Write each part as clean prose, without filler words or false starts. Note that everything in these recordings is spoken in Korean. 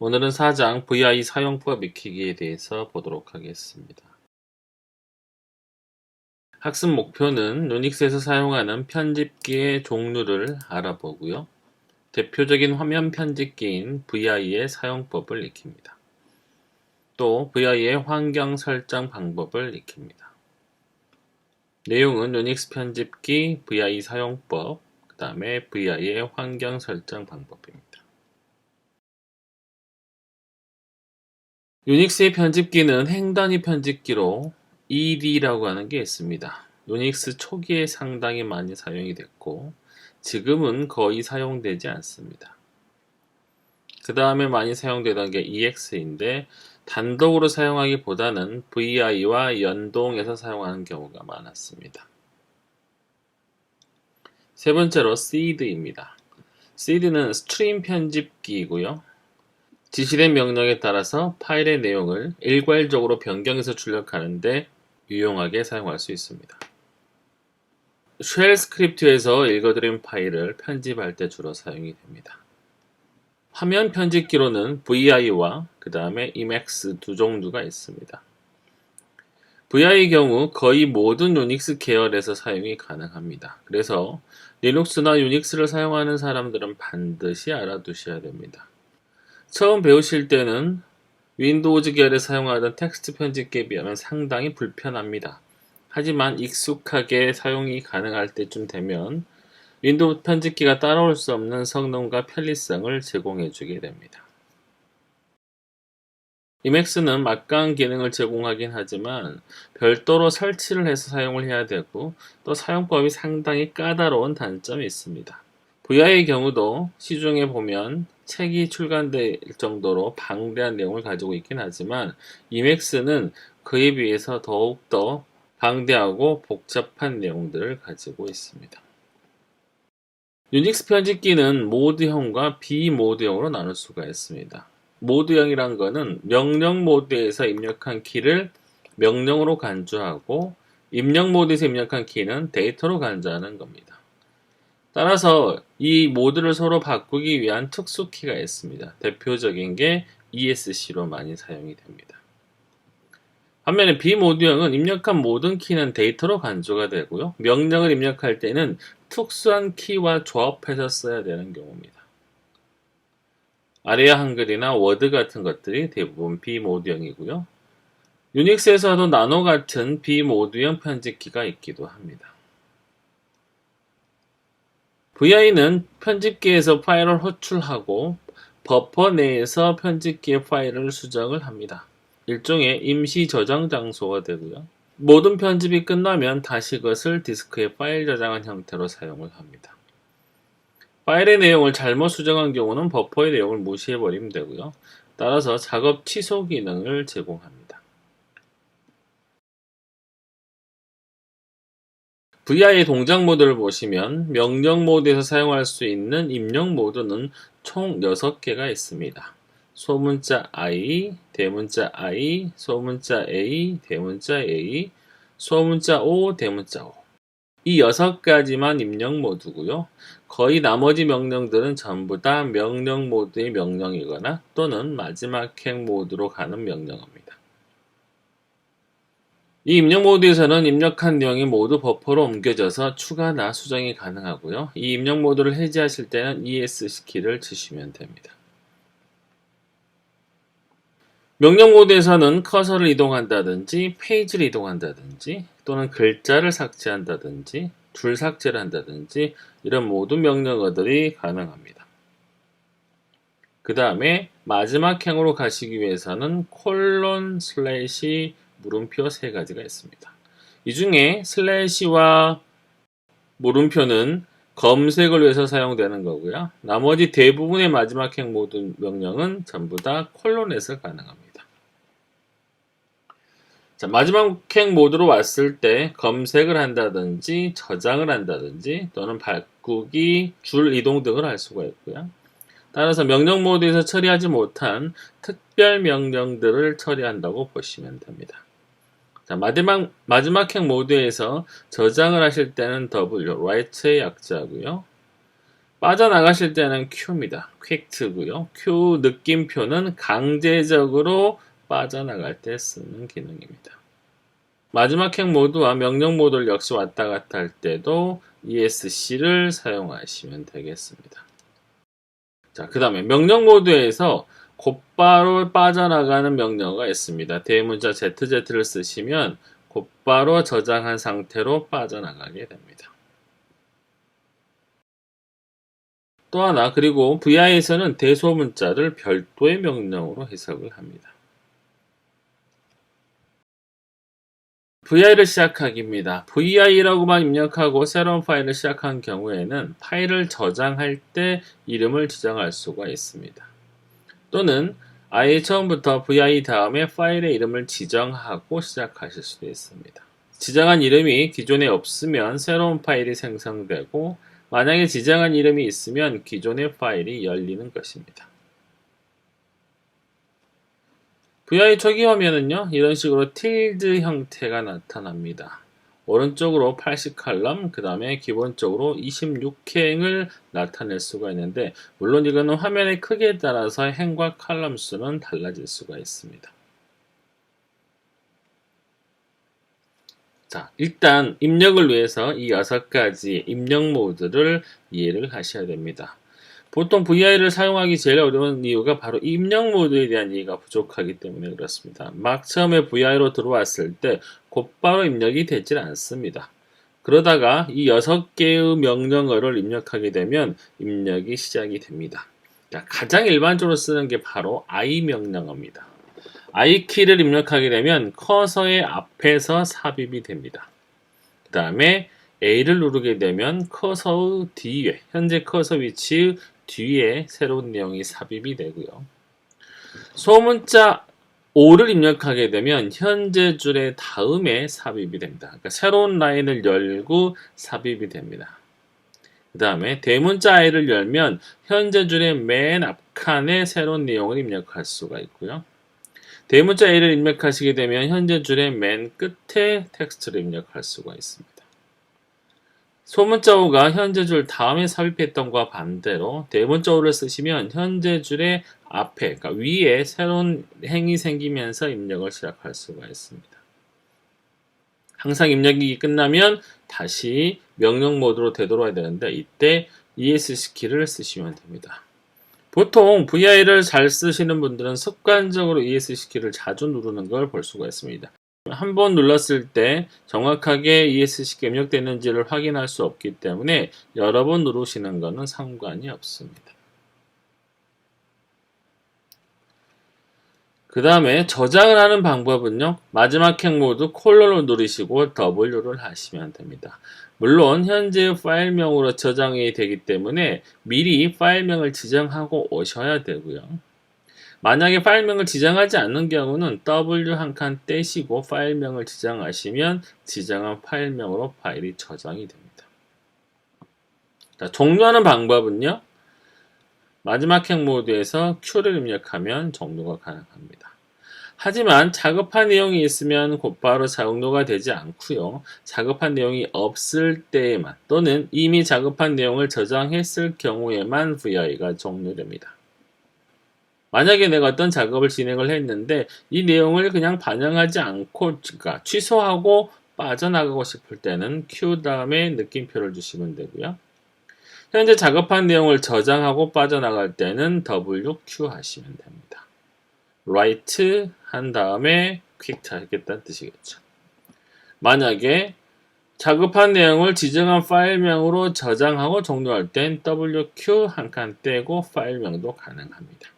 오늘은 4장 VI 사용법 익히기에 대해서 보도록 하겠습니다. 학습 목표는 유닉스에서 사용하는 편집기의 종류를 알아보고요. 대표적인 화면 편집기인 VI의 사용법을 익힙니다. 또 VI의 환경 설정 방법을 익힙니다. 내용은 유닉스 편집기, VI 사용법, 그 다음에 VI의 환경 설정 방법입니다. 유닉스의 편집기는 행단위 편집기로 ED라고 하는 게 있습니다. 유닉스 초기에 상당히 많이 사용이 됐고 지금은 거의 사용되지 않습니다. 그 다음에 많이 사용되던 게 EX인데 단독으로 사용하기보다는 VI와 연동해서 사용하는 경우가 많았습니다. 세 번째로 seed입니다. seed는 스트림 편집기이고요. 지시된 명령에 따라서 파일의 내용을 일괄적으로 변경해서 출력하는데 유용하게 사용할 수 있습니다. 쉘 스크립트에서 읽어드린 파일을 편집할 때 주로 사용이 됩니다. 화면 편집기로는 VI와 그 다음에 Emacs 두 종류가 있습니다. VI의 경우 거의 모든 유닉스 계열에서 사용이 가능합니다. 그래서 리눅스나 유닉스를 사용하는 사람들은 반드시 알아두셔야 됩니다. 처음 배우실 때는 윈도우즈 계열에 사용하던 텍스트 편집기에 비하면 상당히 불편합니다. 하지만 익숙하게 사용이 가능할 때쯤 되면 윈도우 편집기가 따라올 수 없는 성능과 편리성을 제공해주게 됩니다. Emacs는 막강 기능을 제공하긴 하지만 별도로 설치를 해서 사용을 해야 되고 또 사용법이 상당히 까다로운 단점이 있습니다. VI의 경우도 시중에 보면 책이 출간될 정도로 방대한 내용을 가지고 있긴 하지만 Emacs는 그에 비해서 더욱더 방대하고 복잡한 내용들을 가지고 있습니다. 유닉스 편집기는 모드형과 비모드형으로 나눌 수가 있습니다. 모드형이란 것은 명령 모드에서 입력한 키를 명령으로 간주하고 입력 모드에서 입력한 키는 데이터로 간주하는 겁니다. 따라서 이 모드를 서로 바꾸기 위한 특수키가 있습니다. 대표적인 게 ESC로 많이 사용이 됩니다. 반면에 비모드형은 입력한 모든 키는 데이터로 간주가 되고요. 명령을 입력할 때는 특수한 키와 조합해서 써야 되는 경우입니다. 아리아 한글이나 워드 같은 것들이 대부분 비모드형이고요. 유닉스에서도 나노 같은 비모드형 편집기가 있기도 합니다. VI는 편집기에서 파일을 호출하고 버퍼 내에서 편집기의 파일을 수정을 합니다. 일종의 임시 저장 장소가 되고요. 모든 편집이 끝나면 다시 그것을 디스크에 파일 저장한 형태로 사용을 합니다. 파일의 내용을 잘못 수정한 경우는 버퍼의 내용을 무시해버리면 되고요. 따라서 작업 취소 기능을 제공합니다. VI의 동작 모드를 보시면 명령 모드에서 사용할 수 있는 입력 모드는 총 6개가 있습니다. 소문자 I, 대문자 I, 소문자 A, 대문자 A, 소문자 O, 대문자 O. 이 6가지만 입력 모드고요. 거의 나머지 명령들은 전부 다 명령 모드의 명령이거나 또는 마지막 행 모드로 가는 명령어입니다. 이 입력 모드에서는 입력한 내용이 모두 버퍼로 옮겨져서 추가나 수정이 가능하고요. 이 입력 모드를 해제하실 때는 ESC 키를 치시면 됩니다. 명령 모드에서는 커서를 이동한다든지 페이지를 이동한다든지 또는 글자를 삭제한다든지 줄 삭제를 한다든지 이런 모든 명령어들이 가능합니다. 그 다음에 마지막 행으로 가시기 위해서는 콜론 슬래시 물음표 3가지가 있습니다. 이 중에 슬래시와 물음표는 검색을 위해서 사용되는 거고요. 나머지 대부분의 마지막 행 모든 명령은 전부 다 콜론에서 가능합니다. 자, 마지막 행 모드로 왔을 때 검색을 한다든지 저장을 한다든지 또는 바꾸기, 줄 이동 등을 할 수가 있고요. 따라서 명령 모드에서 처리하지 못한 특별 명령들을 처리한다고 보시면 됩니다. 자, 마지막 행 모드에서 저장을 하실 때는 W, Write의 약자고요. 빠져나가실 때는 Q입니다. 퀵트고요. Q 느낌표는 강제적으로 빠져나갈 때 쓰는 기능입니다. 마지막 핵 모드와 명령 모드를 역시 왔다 갔다 할 때도 ESC를 사용하시면 되겠습니다. 자, 그 다음에 명령 모드에서 곧바로 빠져나가는 명령어가 있습니다. 대문자 ZZ를 쓰시면 곧바로 저장한 상태로 빠져나가게 됩니다. 또 하나, 그리고 VI에서는 대소문자를 별도의 명령으로 해석을 합니다. VI를 시작하기입니다. VI라고만 입력하고 새로운 파일을 시작한 경우에는 파일을 저장할 때 이름을 지정할 수가 있습니다. 또는 아예 처음부터 VI 다음에 파일의 이름을 지정하고 시작하실 수도 있습니다. 지정한 이름이 기존에 없으면 새로운 파일이 생성되고 만약에 지정한 이름이 있으면 기존의 파일이 열리는 것입니다. VI 초기 화면은요, 이런 식으로 틸드 형태가 나타납니다. 오른쪽으로 80칼럼, 그 다음에 기본적으로 26행을 나타낼 수가 있는데, 물론 이거는 화면의 크기에 따라서 행과 칼럼 수는 달라질 수가 있습니다. 자, 일단 입력을 위해서 이 6가지 입력 모드를 이해를 하셔야 됩니다. 보통 VI를 사용하기 제일 어려운 이유가 바로 입력 모드에 대한 이해가 부족하기 때문에 그렇습니다. 막 처음에 VI로 들어왔을 때 곧바로 입력이 되질 않습니다. 그러다가 이 6개의 명령어를 입력하게 되면 입력이 시작이 됩니다. 자, 가장 일반적으로 쓰는 게 바로 I 명령어입니다. I 키를 입력하게 되면 커서의 앞에서 삽입이 됩니다. 그 다음에 A를 누르게 되면 커서의 뒤에, 현재 커서 위치의 뒤에 새로운 내용이 삽입이 되고요. 소문자 O를 입력하게 되면 현재 줄의 다음에 삽입이 됩니다. 그러니까 새로운 라인을 열고 삽입이 됩니다. 그 다음에 대문자 I를 열면 현재 줄의 맨 앞칸에 새로운 내용을 입력할 수가 있고요. 대문자 A를 입력하시게 되면 현재 줄의 맨 끝에 텍스트를 입력할 수가 있습니다. 소문자 O가 현재 줄 다음에 삽입했던 것과 반대로 대문자 O를 쓰시면 현재 줄의 앞에, 그러니까 위에 새로운 행이 생기면서 입력을 시작할 수가 있습니다. 항상 입력이 끝나면 다시 명령 모드로 되돌아야 되는데 이때 ESC 키를 쓰시면 됩니다. 보통 VI를 잘 쓰시는 분들은 습관적으로 ESC 키를 자주 누르는 걸 볼 수가 있습니다. 한 번 눌렀을 때 정확하게 ESC가 입력되는지를 확인할 수 없기 때문에 여러 번 누르시는 것은 상관이 없습니다. 그 다음에 저장을 하는 방법은요, 마지막 핵 모두 콜론을 누르시고 W를 하시면 됩니다. 물론 현재 파일명으로 저장이 되기 때문에 미리 파일명을 지정하고 오셔야 되고요. 만약에 파일명을 지정하지 않는 경우는 W 한 칸 떼시고 파일명을 지정하시면 지정한 파일명으로 파일이 저장이 됩니다. 자, 종료하는 방법은요, 마지막 핵 모드에서 Q를 입력하면 종료가 가능합니다. 하지만 작업한 내용이 있으면 곧바로 종료가 되지 않고요. 작업한 내용이 없을 때에만 또는 이미 작업한 내용을 저장했을 경우에만 VI가 종료됩니다. 만약에 내가 어떤 작업을 진행을 했는데 이 내용을 그냥 반영하지 않고, 그러니까 취소하고 빠져나가고 싶을 때는 Q 다음에 느낌표를 주시면 되고요. 현재 작업한 내용을 저장하고 빠져나갈 때는 WQ 하시면 됩니다. write 한 다음에 quick 하겠다는 뜻이겠죠. 만약에 작업한 내용을 지정한 파일명으로 저장하고 종료할 땐 WQ 한 칸 떼고 파일명도 가능합니다.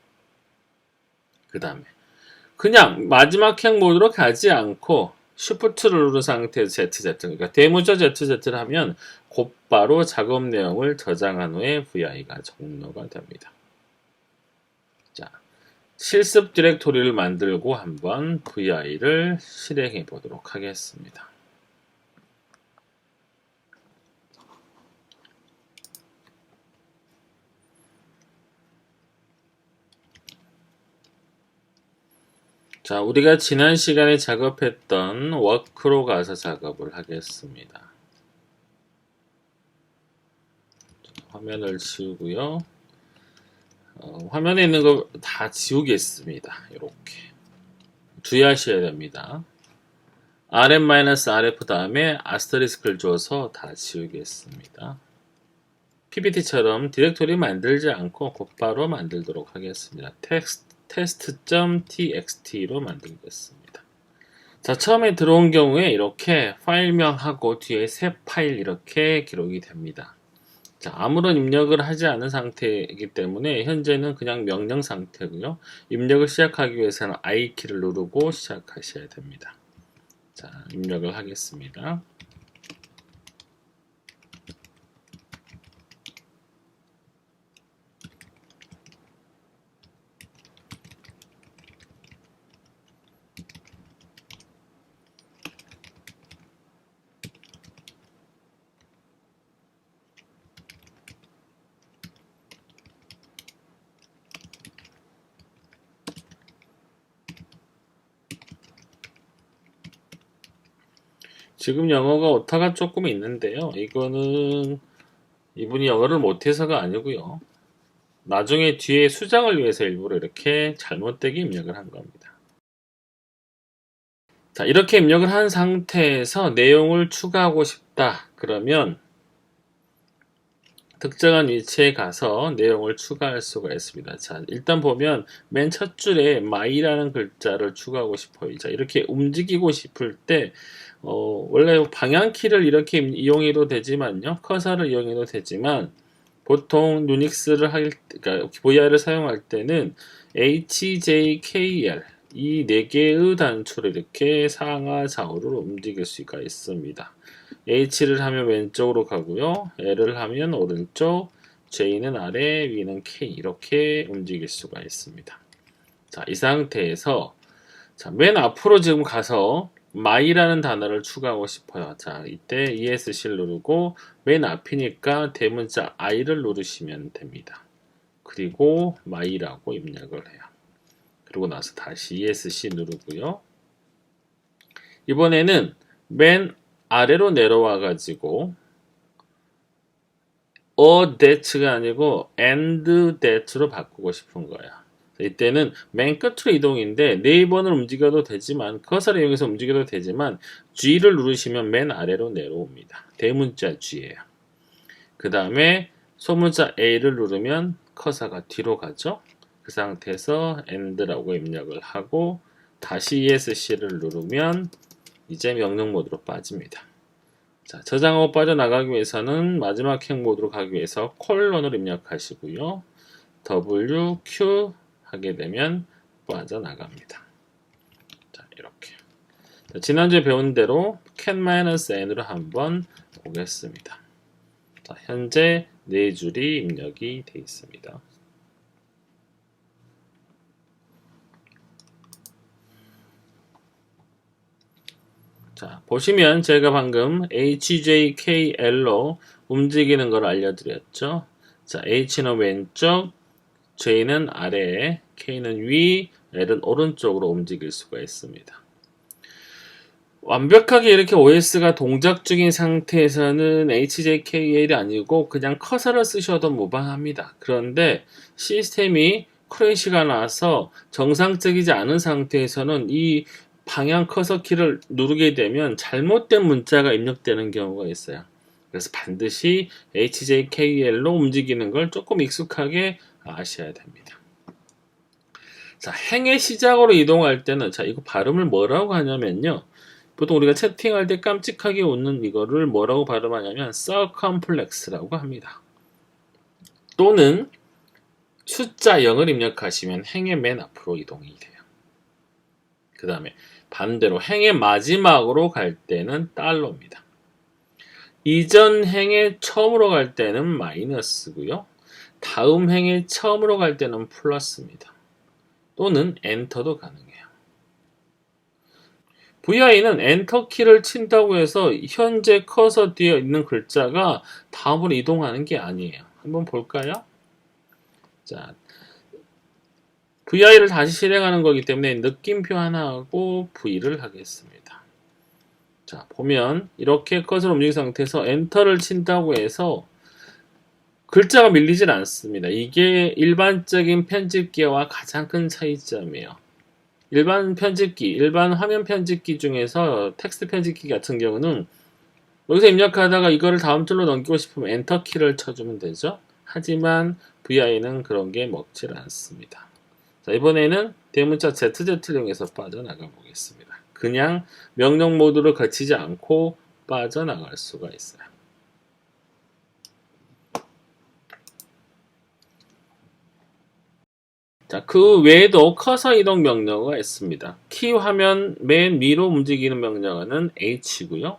그 다음에 그냥 마지막 핵 모드로 가지 않고 Shift를 누른 상태에서 ZZ, 그러니까 대문자 ZZ를 하면 곧바로 작업 내용을 저장한 후에 VI가 종료가 됩니다. 자, 실습 디렉토리를 만들고 한번 VI를 실행해 보도록 하겠습니다. 자, 우리가 지난 시간에 작업했던 워크로 가서 작업을 하겠습니다. 화면을 지우고요. 화면에 있는 거 다 지우겠습니다. 이렇게 주의하셔야 됩니다. rm-rf 다음에 아스터리스크를 줘서 다 지우겠습니다. ppt처럼 디렉토리 만들지 않고 곧바로 만들도록 하겠습니다. test.txt로 만들겠습니다. 자, 처음에 들어온 경우에 이렇게 파일명하고 뒤에 새 파일 이렇게 기록이 됩니다. 자, 아무런 입력을 하지 않은 상태이기 때문에 현재는 그냥 명령 상태고요. 입력을 시작하기 위해서는 I키를 누르고 시작하셔야 됩니다. 자, 입력을 하겠습니다. 지금 영어가 오타가 조금 있는데요. 이거는 이분이 영어를 못해서가 아니고요. 나중에 뒤에 수정을 위해서 일부러 이렇게 잘못되게 입력을 한 겁니다. 자, 이렇게 입력을 한 상태에서 내용을 추가하고 싶다. 그러면 특정한 위치에 가서 내용을 추가할 수가 있습니다. 자, 일단 보면 맨 첫 줄에 my라는 글자를 추가하고 싶어요. 자, 이렇게 움직이고 싶을 때 원래 방향키를 이렇게 이용해도 되지만요. 커서를 이용해도 되지만 보통 유닉스를 그러니까 VR을 사용할 때는 HJKL 이 네 개의 단추를 이렇게 상하 좌우로 움직일 수가 있습니다. H를 하면 왼쪽으로 가고요. L을 하면 오른쪽, J는 아래, V는 K 이렇게 움직일 수가 있습니다. 자, 이 상태에서 자, 맨 앞으로 지금 가서 my라는 단어를 추가하고 싶어요. 자, 이때 ESC를 누르고 맨 앞이니까 대문자 I를 누르시면 됩니다. 그리고 my라고 입력을 해요. 그리고 나서 다시 ESC 누르고요. 이번에는 맨 아래로 내려와 가지고 that가 아니고 and that로 바꾸고 싶은 거예요. 이때는 맨 끝으로 이동인데 네이버는 움직여도 되지만 커서를 이용해서 움직여도 되지만 G를 누르시면 맨 아래로 내려옵니다. 대문자 G예요. 그 다음에 소문자 A를 누르면 커서가 뒤로 가죠. 그 상태에서 and라고 입력을 하고 다시 ESC를 누르면 이제 명령 모드로 빠집니다. 자, 저장하고 빠져나가기 위해서는 마지막 행 모드로 가기 위해서 콜론을 입력하시고요. WQ 하게 되면 빠져나갑니다. 자, 이렇게. 자, 지난주에 배운 대로 can-n으로 한번 보겠습니다. 자, 현재 4줄이 입력이 되어 있습니다. 자, 보시면 제가 방금 HJKL로 움직이는 걸 알려드렸죠. 자, H는 왼쪽, J는 아래, K는 위, L은 오른쪽으로 움직일 수가 있습니다. 완벽하게 이렇게 OS가 동작 중인 상태에서는 HJKL이 아니고 그냥 커서를 쓰셔도 무방합니다. 그런데 시스템이 크래시가 나서 정상적이지 않은 상태에서는 이 방향 커서 키를 누르게 되면 잘못된 문자가 입력되는 경우가 있어요. 그래서 반드시 HJKL로 움직이는 걸 조금 익숙하게 아셔야 됩니다. 자, 행의 시작으로 이동할 때는 자, 이거 발음을 뭐라고 하냐면요. 보통 우리가 채팅할 때 깜찍하게 웃는 이거를 뭐라고 발음하냐면 circumflex라고 합니다. 또는 숫자 0을 입력하시면 행의 맨 앞으로 이동이 돼요. 그 다음에 반대로 행의 마지막으로 갈 때는 달러입니다. 이전 행의 처음으로 갈 때는 마이너스고요. 다음 행의 처음으로 갈 때는 플러스입니다. 또는 엔터도 가능해요. VI는 엔터 키를 친다고 해서 현재 커서 뒤에 있는 글자가 다음으로 이동하는 게 아니에요. 한번 볼까요? 자, VI를 다시 실행하는 거기 때문에 느낌표 하나 하고 V를 하겠습니다. 자, 보면 이렇게 컷을 움직인 상태에서 엔터를 친다고 해서 글자가 밀리질 않습니다. 이게 일반적인 편집기와 가장 큰 차이점이에요. 일반 편집기, 일반 화면 편집기 중에서 텍스트 편집기 같은 경우는 여기서 입력하다가 이거를 다음 줄로 넘기고 싶으면 엔터 키를 쳐주면 되죠. 하지만 VI는 그런 게 먹질 않습니다. 자, 이번에는 대문자 ZZ를 이용해서 빠져나가 보겠습니다. 그냥 명령 모드를 거치지 않고 빠져나갈 수가 있어요. 자, 그 외에도 커서 이동 명령어가 있습니다. 키 화면 맨 위로 움직이는 명령어는 H고요.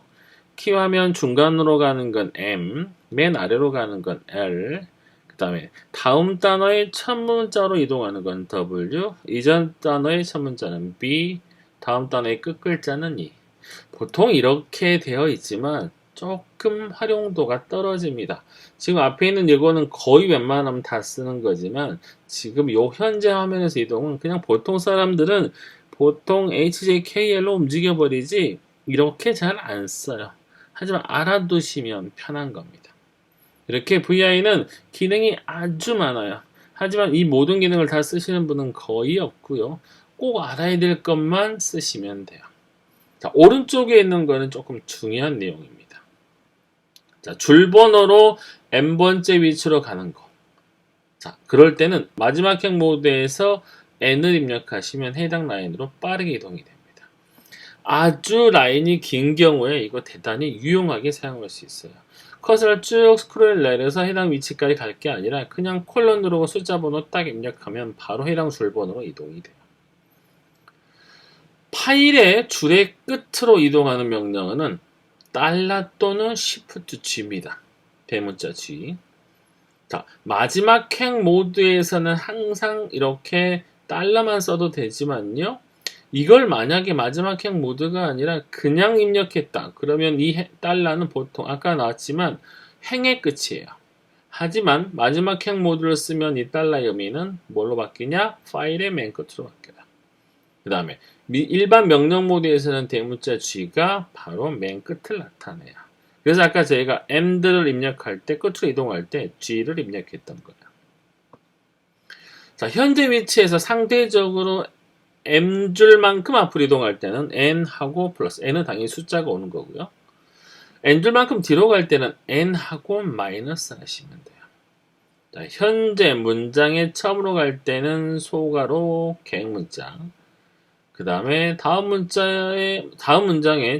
키 화면 중간으로 가는 건 M, 맨 아래로 가는 건 L, 그 다음에 다음 단어의 첫 문자로 이동하는 건 W, 이전 단어의 첫 문자는 B, 다음 단어의 끝 글자는 E. 보통 이렇게 되어 있지만 조금 활용도가 떨어집니다. 지금 앞에 있는 이거는 거의 웬만하면 다 쓰는 거지만 지금 요 현재 화면에서 이동은 그냥 보통 사람들은 보통 HJKL로 움직여 버리지 이렇게 잘 안 써요. 하지만 알아두시면 편한 겁니다. 이렇게 VI는 기능이 아주 많아요. 하지만 이 모든 기능을 다 쓰시는 분은 거의 없고요. 꼭 알아야 될 것만 쓰시면 돼요. 자, 오른쪽에 있는 거는 조금 중요한 내용입니다. 자, 줄번호로 n번째 위치로 가는 거. 자, 그럴 때는 마지막 행 모드에서 n을 입력하시면 해당 라인으로 빠르게 이동이 됩니다. 아주 라인이 긴 경우에 이거 대단히 유용하게 사용할 수 있어요. 커서를 쭉 스크롤 내려서 해당 위치까지 갈 게 아니라 그냥 콜론 누르고 숫자 번호 딱 입력하면 바로 해당 줄번호로 이동이 돼요. 파일의 줄의 끝으로 이동하는 명령어는 달러 또는 Shift G입니다. 대문자 G. 자, 마지막 행 모드에서는 항상 이렇게 달러만 써도 되지만요. 이걸 만약에 마지막 행 모드가 아니라 그냥 입력했다. 그러면 이 달러는 보통 아까 나왔지만 행의 끝이에요. 하지만 마지막 행 모드를 쓰면 이 달러의 의미는 뭘로 바뀌냐? 파일의 맨 끝으로 바뀌어요. 그 다음에 일반 명령 모드에서는 대문자 G가 바로 맨 끝을 나타내요. 그래서 아까 저희가 end를 입력할 때 끝으로 이동할 때 G를 입력했던 거예요. 자, 현재 위치에서 상대적으로 M줄만큼 앞으로 이동할 때는 N하고 플러스, N은 당연히 숫자가 오는 거고요. N줄만큼 뒤로 갈 때는 N하고 마이너스 하시면 돼요. 자, 현재 문장에 처음으로 갈 때는 소가로 계획문장, 그 다음에 다음 문장에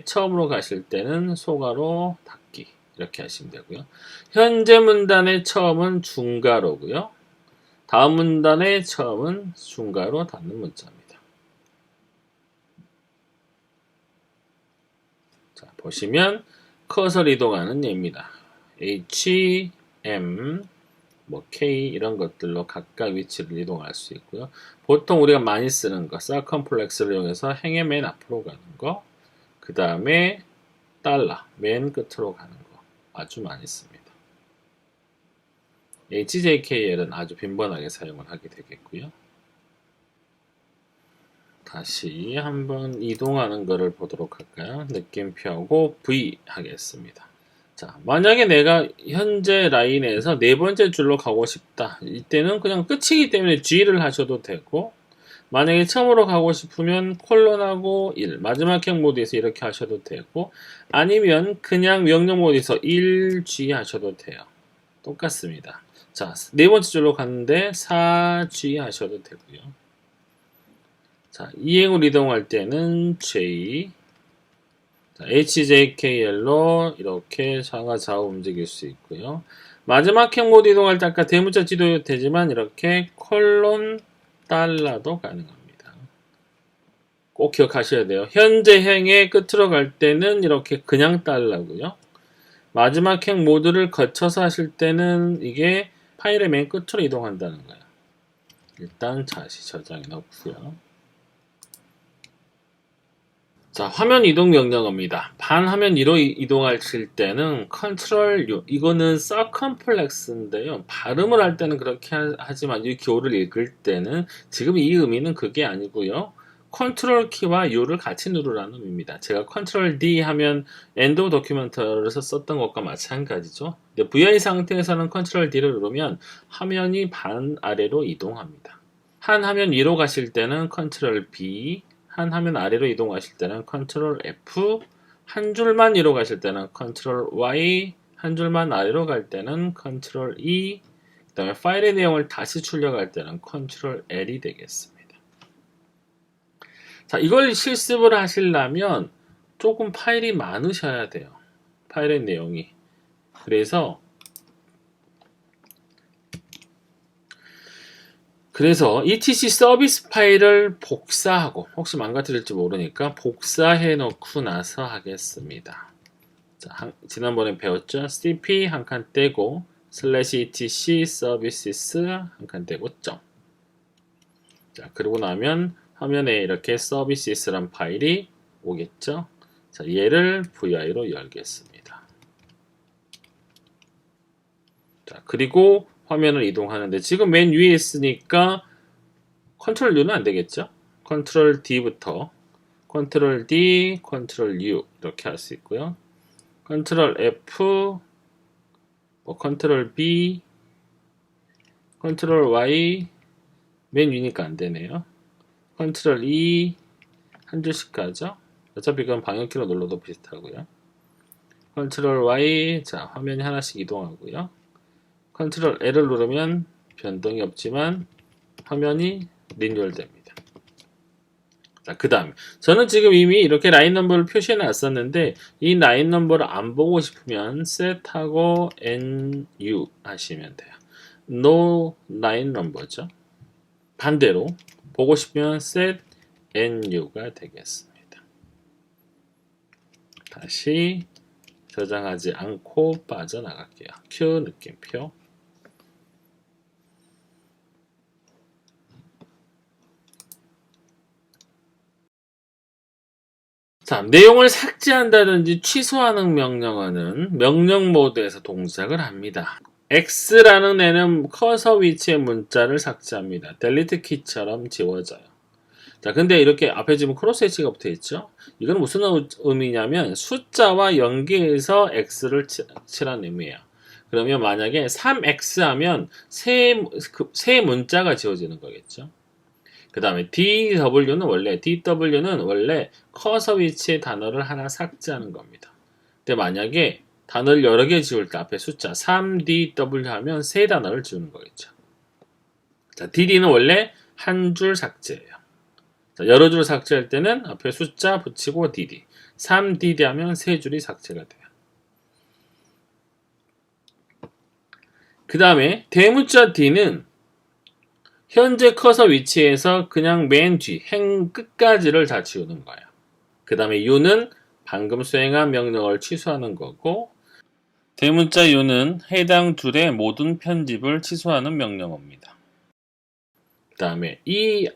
처음으로 가실 때는 소가로 닫기 이렇게 하시면 되고요. 현재 문단의 처음은 중가로고요. 다음 문단의 처음은 중가로 닫는 문자입니다. 자, 보시면 커서 이동하는 예입니다. H, M, K 이런 것들로 각각 위치를 이동할 수 있고요. 보통 우리가 많이 쓰는 거, 서컴플렉스를 이용해서 행의 맨 앞으로 가는 거, 그 다음에 달러, 맨 끝으로 가는 거 아주 많이 씁니다. HJKL은 아주 빈번하게 사용을 하게 되겠고요. 다시 한번 이동하는 거를 보도록 할까요? 느낌표하고 V 하겠습니다. 자, 만약에 내가 현재 라인에서 네 번째 줄로 가고 싶다. 이때는 그냥 끝이기 때문에 G를 하셔도 되고, 만약에 처음으로 가고 싶으면 콜론하고 1, 마지막 행 모드에서 이렇게 하셔도 되고, 아니면 그냥 명령 모드에서 1G 하셔도 돼요. 똑같습니다. 자, 네 번째 줄로 갔는데 4G 하셔도 되고요. 자, 이행으로 이동할 때는 J, 자, HJKL로 이렇게 상하 좌우 움직일 수 있고요. 마지막 행 모드 이동할 때 아까 대문자 지도 되지만 이렇게 콜론 달러도 가능합니다. 꼭 기억하셔야 돼요. 현재 행의 끝으로 갈 때는 이렇게 그냥 달러고요. 마지막 행 모드를 거쳐서 하실 때는 이게 파일의 맨 끝으로 이동한다는 거예요. 일단 다시 저장해 놓고요. 자, 화면 이동 명령어입니다. 반화면 위로 이동하실 때는 Ctrl U, 이거는 서컴플렉스인데요. 발음을 할 때는 그렇게 하지만 이 교를 읽을 때는 지금 이 의미는 그게 아니고요. 컨트롤 키와 U를 같이 누르라는 의미입니다. 제가 컨트롤 D 하면 엔드 오브 도큐멘트에서 썼던 것과 마찬가지죠. 근데 VI 상태에서는 컨트롤 D를 누르면 화면이 반 아래로 이동합니다. 한 화면 위로 가실 때는 컨트롤 B, 한 화면 아래로 이동하실 때는 컨트롤 F, 한 줄만 위로 가실 때는 컨트롤 Y, 한 줄만 아래로 갈 때는 컨트롤 E, 그 다음에 파일의 내용을 다시 출력할 때는 컨트롤 L이 되겠습니다. 자, 이걸 실습을 하시려면 조금 파일이 많으셔야 돼요. 파일의 내용이. 그래서 etc 서비스 파일을 복사하고, 혹시 망가뜨릴지 모르니까 복사해 놓고 나서 하겠습니다. 자, 지난번에 배웠죠? cp 한 칸 떼고 /etc services 한 칸 떼고 점. 자, 그러고 나면 화면에 이렇게 services란 파일이 오겠죠? 자, 얘를 VI로 열겠습니다. 자, 그리고 화면을 이동하는데 지금 맨 위에 있으니까 컨트롤 U는 안 되겠죠? 컨트롤 D부터 컨트롤 D, 컨트롤 U 이렇게 할 수 있고요. 컨트롤 F, 컨트롤 B, 컨트롤 Y 맨 위니까 안 되네요. 컨트롤 E 한 줄씩 가죠. 어차피 그건 방향키로 눌러도 비슷하고요. 컨트롤 Y, 자, 화면이 하나씩 이동하고요. 컨트롤 L을 누르면 변동이 없지만 화면이 리뉴얼 됩니다. 자, 그 다음에 저는 지금 이미 이렇게 라인 넘버를 표시해 놨었는데 이 라인 넘버를 안 보고 싶으면 set하고 NU 하시면 돼요. No line number죠. 반대로 보고 싶으면 set NU가 되겠습니다. 다시 저장하지 않고 빠져나갈게요. Q 느낌표. 자, 내용을 삭제한다든지 취소하는 명령어는 명령 모드에서 동작을 합니다. X라는 애는 커서 위치의 문자를 삭제합니다. 델리트 키처럼 지워져요. 자, 근데 이렇게 앞에 지금 크로스 H가 붙어 있죠? 이건 무슨 의미냐면 숫자와 연계해서 X를 칠한 의미예요. 그러면 만약에 3X 하면 세 문자가 지워지는 거겠죠? 그 다음에 DW는 원래 커서 위치의 단어를 하나 삭제하는 겁니다. 근데 만약에 단어를 여러 개 지울 때 앞에 숫자 3DW 하면 세 단어를 지우는 거겠죠. 자, DD는 원래 한 줄 삭제예요. 자, 여러 줄 삭제할 때는 앞에 숫자 붙이고 DD. 3DD 하면 세 줄이 삭제가 돼요. 그 다음에 대문자 D는 현재 커서 위치에서 그냥 맨 뒤, 행 끝까지를 다 지우는 거예요. 그 다음에 U는 방금 수행한 명령을 취소하는 거고, 대문자 U는 해당 줄의 모든 편집을 취소하는 명령어입니다. 그 다음에 이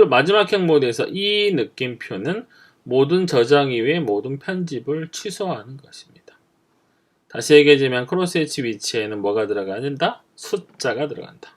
마지막형 모드에서 이 느낌표는 모든 저장 이외의 모든 편집을 취소하는 것입니다. 다시 얘기하자면 크로스 H 위치에는 뭐가 들어가는다? 숫자가 들어간다.